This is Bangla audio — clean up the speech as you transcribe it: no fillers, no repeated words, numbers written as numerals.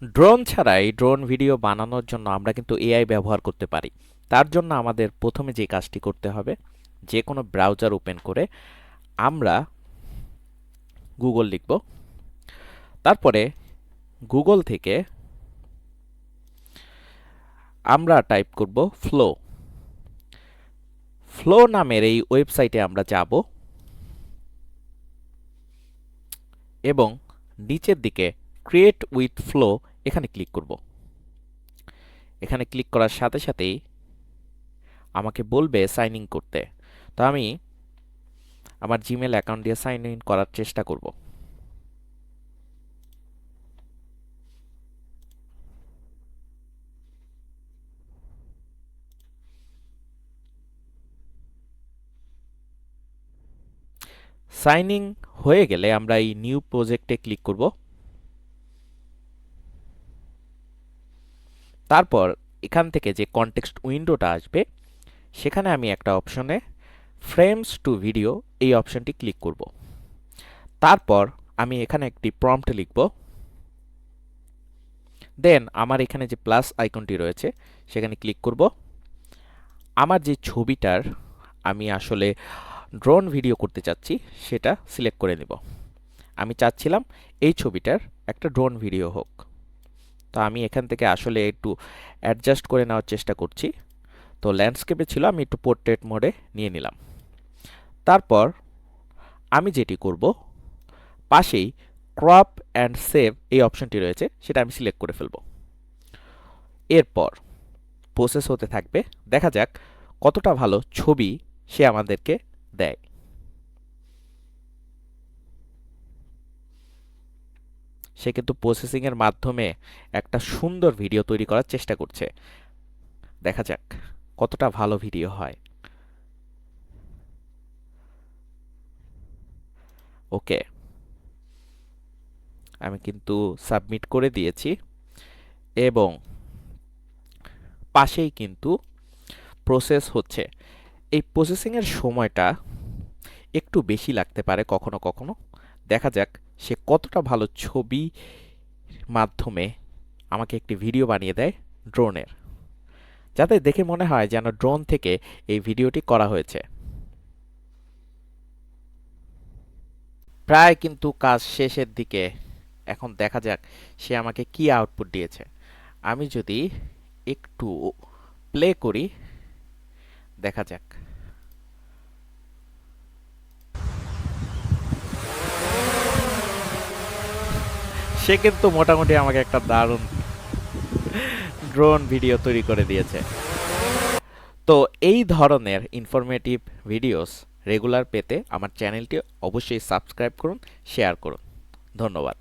ড্রোন ছাড়াই ড্রোন ভিডিও বানানোর জন্য আমরা কিন্তু এআই ব্যবহার করতে পারি। তার জন্য আমাদের প্রথমে যে কাজটি করতে হবে, যে কোনো ব্রাউজার ওপেন করে আমরা গুগল লিখব। তারপরে গুগল থেকে আমরা টাইপ করব ফ্লো। ফ্লো নামের এই ওয়েবসাইটে আমরা যাব এবং নিচের দিকে ক্রিয়েট উইথ ফ্লো এখানে ক্লিক করব। এখানে ক্লিক করার সাথে সাথেই আমাকে বলবে সাইন ইন করতে। তো আমি আমার জিমেল অ্যাকাউন্ট দিয়ে সাইন ইন করার চেষ্টা করব। সাইন ইন হয়ে গেলে আমরা এই নিউ প্রজেক্টে ক্লিক করব। তারপর এখান থেকে যে কনটেক্সট উইন্ডোটা আসবে সেখানে আমি একটা অপশনে ফ্রেমস টু ভিডিও এই অপশনটি ক্লিক করব। তারপর আমি এখানে একটি প্রম্পট লিখব। দেন আমার এখানে যে প্লাস আইকনটি রয়েছে সেখানে ক্লিক করব। আমার যে ছবিটার আমি আসলে ড্রোন ভিডিও করতে চাচ্ছি সেটা সিলেক্ট করে নেব। আমি চাচ্ছিলাম এই ছবিটার একটা ড্রোন ভিডিও হোক। তো আমি এখান থেকে আসলে একটু অ্যাডজাস্ট করে নেওয়ার চেষ্টা করছি। তো ল্যান্ডস্কেপে ছিল, আমি একটু পোর্ট্রেট মোডে নিয়ে নিলাম। তারপর আমি যেটি করব, পাশেই ক্রপ অ্যান্ড সেভ এই অপশনটি রয়েছে, সেটা আমি সিলেক্ট করে ফেলব। এরপর প্রসেস হতে থাকবে, দেখা যাক কতটা ভালো ছবি সে আমাদেরকে দেয়। সে কিন্তু প্রসেসিংয়ের মাধ্যমে একটা সুন্দর ভিডিও তৈরি করার চেষ্টা করছে। দেখা যাক কতটা ভালো ভিডিও হয়। ওকে, আমি কিন্তু সাবমিট করে দিয়েছি এবং পাশেই কিন্তু প্রসেস হচ্ছে। এই প্রসেসিংয়ের সময়টা একটু বেশি লাগতে পারে কখনো কখনো। দেখা যাক সে কতটা ভালো ছবি মাধ্যমে আমাকে একটি ভিডিও বানিয়ে দেয় ড্রোনের, যাতে দেখে মনে হয় যেন ড্রোন থেকে এই ভিডিওটি করা হয়েছে। প্রায় কিন্তু কাজ শেষের দিকে। এখন দেখা যাক সে আমাকে কি আউটপুট দিয়েছে। আমি যদি একটু প্লে করি, দেখা যাক। সে কিন্তু মোটামুটি আমাকে একটা দারুণ ড্রোন ভিডিও তৈরি করে দিয়েছে। তো এই ধরনের ইনফরমেটিভ ভিডিওস রেগুলার পেতে আমার চ্যানেলটি অবশ্যই সাবস্ক্রাইব করুন, শেয়ার করুন। ধন্যবাদ।